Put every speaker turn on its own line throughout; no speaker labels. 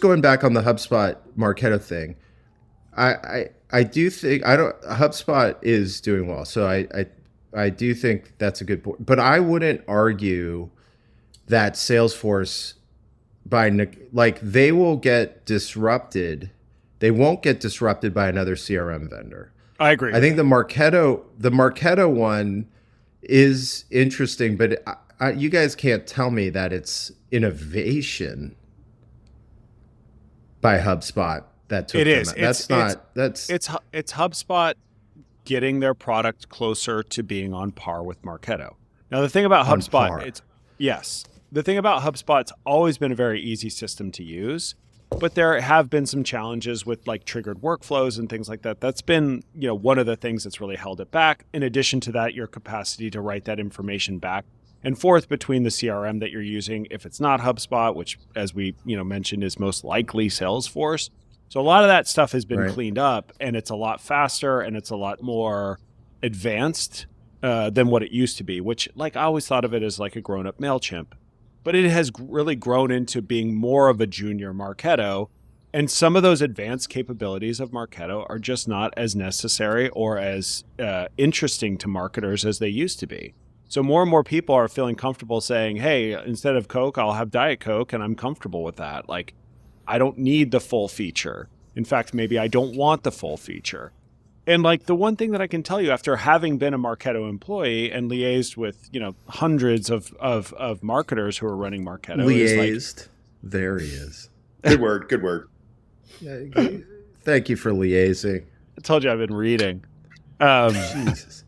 going back on the HubSpot Marketo thing, I do think HubSpot is doing well, so I do think that's a good point. But I wouldn't argue that Salesforce they will get disrupted. They won't get disrupted by another CRM vendor.
I agree.
I think the Marketo one is interesting, but you guys can't tell me that it's innovation by HubSpot that took
It
them
is.
out.
It's HubSpot getting their product closer to being on par with Marketo. Now, the thing about HubSpot, the thing about HubSpot, it's always been a very easy system to use, but there have been some challenges with like triggered workflows and things like that. That's been, one of the things that's really held it back. In addition to that, your capacity to write that information back and forth between the CRM that you're using, if it's not HubSpot, which as we, mentioned is most likely Salesforce. So a lot of that stuff has been cleaned up, and it's a lot faster and it's a lot more advanced than what it used to be, which I always thought of it as like a grown-up MailChimp. But it has really grown into being more of a junior Marketo. And some of those advanced capabilities of Marketo are just not as necessary or as interesting to marketers as they used to be. So more and more people are feeling comfortable saying, hey, instead of Coke, I'll have Diet Coke, and I'm comfortable with that. I don't need the full feature. In fact, maybe I don't want the full feature. And the one thing that I can tell you after having been a Marketo employee and liaised with, hundreds of marketers who are running Marketo.
Liaised. There he is.
Good word. Good word.
Yeah, thank you for liaising.
I told you I've been reading.
Jesus.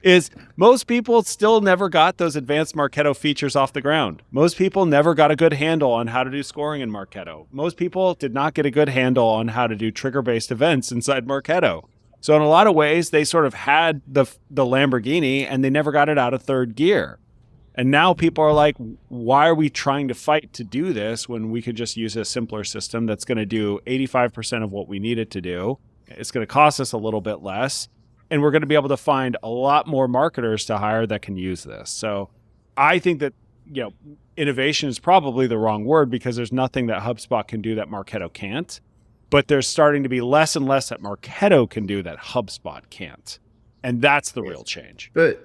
Is most people still never got those advanced Marketo features off the ground. Most people never got a good handle on how to do scoring in Marketo. Most people did not get a good handle on how to do trigger-based events inside Marketo. So in a lot of ways, they sort of had the Lamborghini and they never got it out of third gear. And now people are like, why are we trying to fight to do this when we could just use a simpler system that's going to do 85% of what we need it to do? It's going to cost us a little bit less. And we're going to be able to find a lot more marketers to hire that can use this. So I think that, innovation is probably the wrong word because there's nothing that HubSpot can do that Marketo can't. But there's starting to be less and less that Marketo can do that HubSpot can't. And that's the real change.
I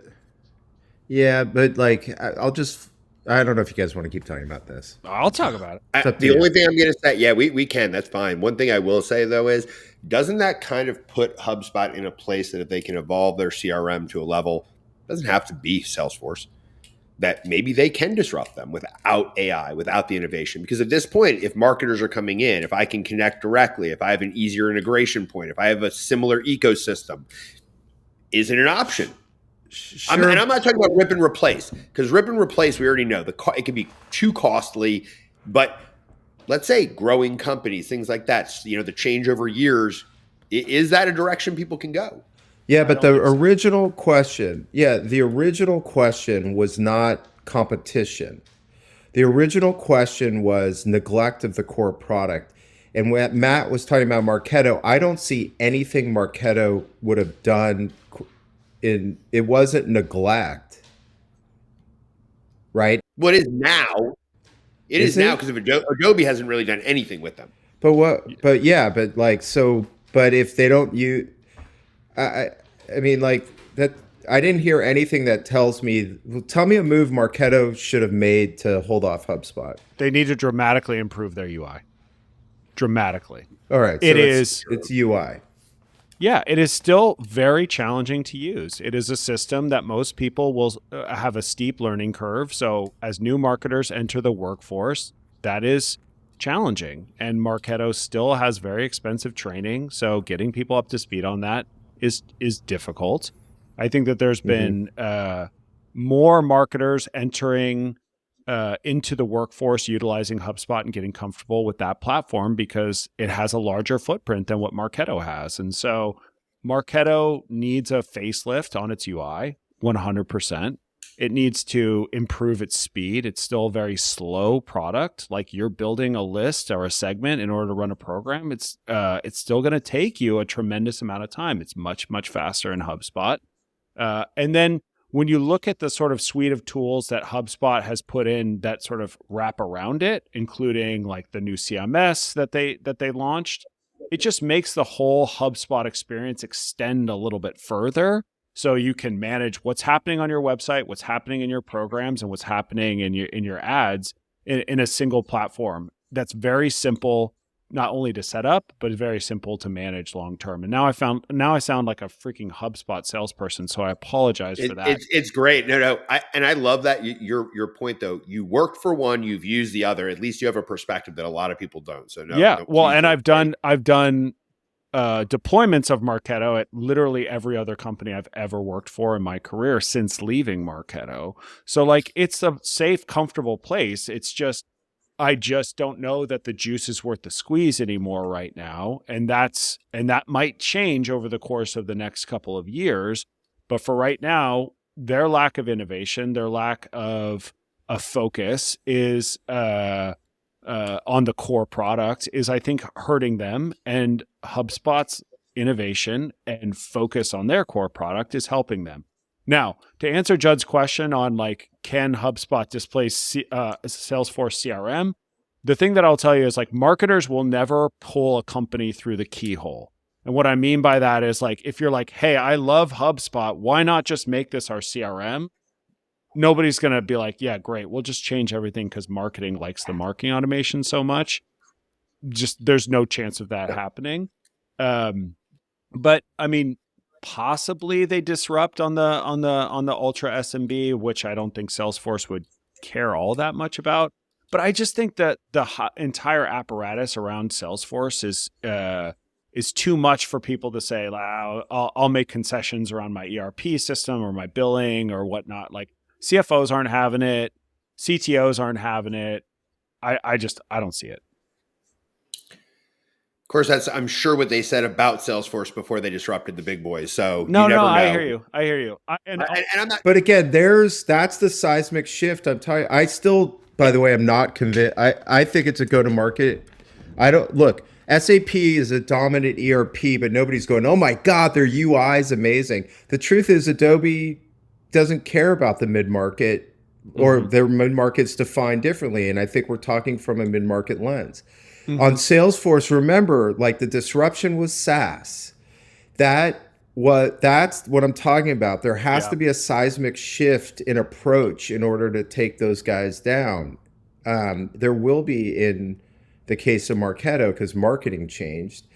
don't know if you guys want to keep talking about this.
I'll talk about it.
The only thing I'm going to say, we can. That's fine. One thing I will say, though, is doesn't that kind of put HubSpot in a place that if they can evolve their CRM to a level, it doesn't have to be Salesforce, that maybe they can disrupt them without AI, without the innovation? Because at this point, if marketers are coming in, if I can connect directly, if I have an easier integration point, if I have a similar ecosystem, is it an option?
Sure.
And I'm not talking about rip and replace, because rip and replace, we already know it can be too costly. But let's say growing companies, things like that, the change over years, is that a direction people can go?
Yeah, but the original question was not competition. The original question was neglect of the core product. And when Matt was talking about Marketo, I don't see anything Marketo would have done. It wasn't neglect, right?
What is now? It is now because Adobe hasn't really done anything with them.
But if they don't use, I mean, that. I didn't hear anything that tells me. Tell me a move Marketo should have made to hold off HubSpot.
They need to dramatically improve their UI. Dramatically.
All right. So it's UI.
Yeah, it is still very challenging to use. It is a system that most people will have a steep learning curve. So as new marketers enter the workforce, that is challenging. And Marketo still has very expensive training. So getting people up to speed on that is difficult. I think that there's been more marketers entering into the workforce utilizing HubSpot and getting comfortable with that platform because it has a larger footprint than what Marketo has. And so Marketo needs a facelift on its UI, 100%. It needs to improve its speed. It's still a very slow product. Like you're building a list or a segment in order to run a program. It's still going to take you a tremendous amount of time. It's much, much faster in HubSpot. And then when you look at the sort of suite of tools that HubSpot has put in that sort of wrap around it, including like the new CMS that they launched, it just makes the whole HubSpot experience extend a little bit further. So you can manage what's happening on your website, what's happening in your programs, and what's happening in your ads in a single platform. That's very simple, not only to set up, but very simple to manage long term. And now I sound like a freaking HubSpot salesperson, so I apologize for that.
It's great. No, I love that your point though. You worked for one, you've used the other. At least you have a perspective that a lot of people don't. So
I've done deployments of Marketo at literally every other company I've ever worked for in my career since leaving Marketo. So like, it's a safe, comfortable place. It's just, I just don't know that the juice is worth the squeeze anymore right now. And that might change over the course of the next couple of years. But for right now, their lack of innovation, their lack of a focus is on the core product is, I think, hurting them. And HubSpot's innovation and focus on their core product is helping them. Now, to answer Judd's question on like, can HubSpot displace Salesforce CRM? The thing that I'll tell you is like, marketers will never pull a company through the keyhole. And what I mean by that is like, if you're like, hey, I love HubSpot, why not just make this our CRM? Nobody's going to be like, yeah, great, we'll just change everything because marketing likes the marketing automation so much. Just there's no chance of that happening. But I mean, possibly they disrupt on the ultra SMB, which I don't think Salesforce would care all that much about. But I just think that the entire apparatus around Salesforce is too much for people to say, I'll make concessions around my ERP system or my billing or whatnot. Like CFOs aren't having it, CTOs aren't having it. I don't see it.
Of course, that's, I'm sure, what they said about Salesforce before they disrupted the big boys. So
no,
you never know.
I hear you. And
I'm not.
But again, that's the seismic shift. I'm telling you, I still, by the way, I'm not convinced. I think it's a go-to-market. I don't look. SAP is a dominant ERP, but nobody's going, oh my God, their UI is amazing. The truth is, Adobe doesn't care about the mid-market, or their mid-market's defined differently. And I think we're talking from a mid-market lens. On Salesforce, remember, like the disruption was SaaS. That's what I'm talking about. There has to be a seismic shift in approach in order to take those guys down. There will be in the case of Marketo because marketing changed.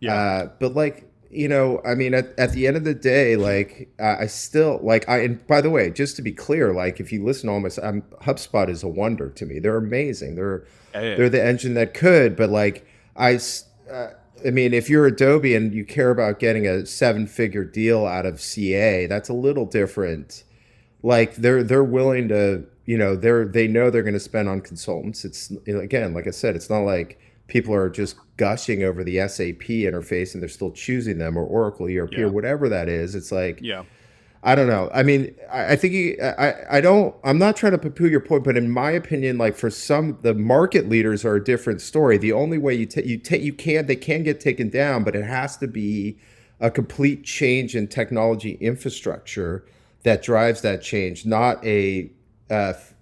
But like, I mean, at the end of the day, like I still like and by the way, just to be clear, like if you listen to all my, HubSpot is a wonder to me. They're amazing. They're the engine that could, but like I mean, if you're Adobe and you care about getting a 7-figure deal out of CA, that's a little different. Like they're willing to, they know they're going to spend on consultants. It's, again, like I said, it's not like people are just gushing over the SAP interface and they're still choosing them, or Oracle ERP or whatever that is. It's like, I don't know. I mean, I think I'm not trying to poo-poo your point, but in my opinion, like for the market leaders are a different story. The only way they can get taken down, but it has to be a complete change in technology infrastructure that drives that change, not a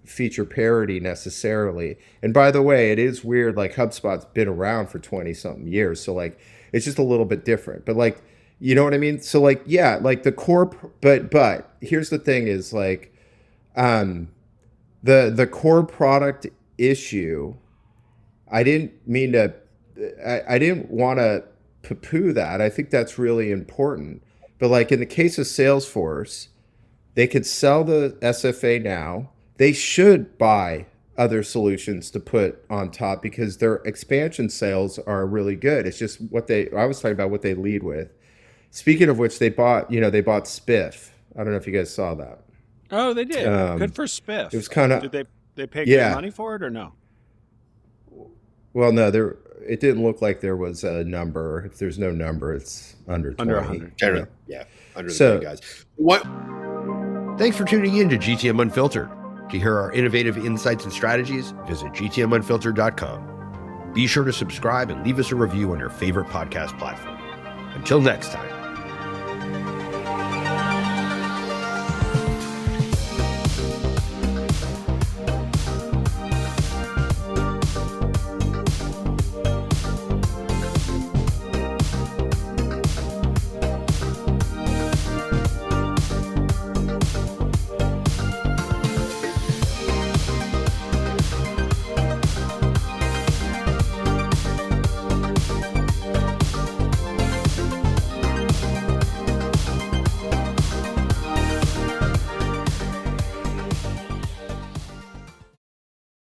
feature parity necessarily. And by the way, it is weird, like HubSpot's been around for 20 something years. So like, it's just a little bit different, but like, you know what I mean? So like, yeah, like the core, but here's the thing is like, the core product issue, I didn't want to poo-poo that. I think that's really important. But like in the case of Salesforce, they could sell the SFA now. They should buy other solutions to put on top because their expansion sales are really good. It's just I was talking about what they lead with. Speaking of which, they bought Spiff. I don't know if you guys saw that.
Oh, they did. Good for Spiff.
It was kind of.
Did they pay good money for it or no?
Well, no, it didn't look like there was a number. If there's no number, it's under 20.
Under 100. Yeah, under the big guys. What? Thanks for tuning in to GTM Unfiltered. To hear our innovative insights and strategies, visit gtmunfiltered.com. Be sure to subscribe and leave us a review on your favorite podcast platform. Until next time.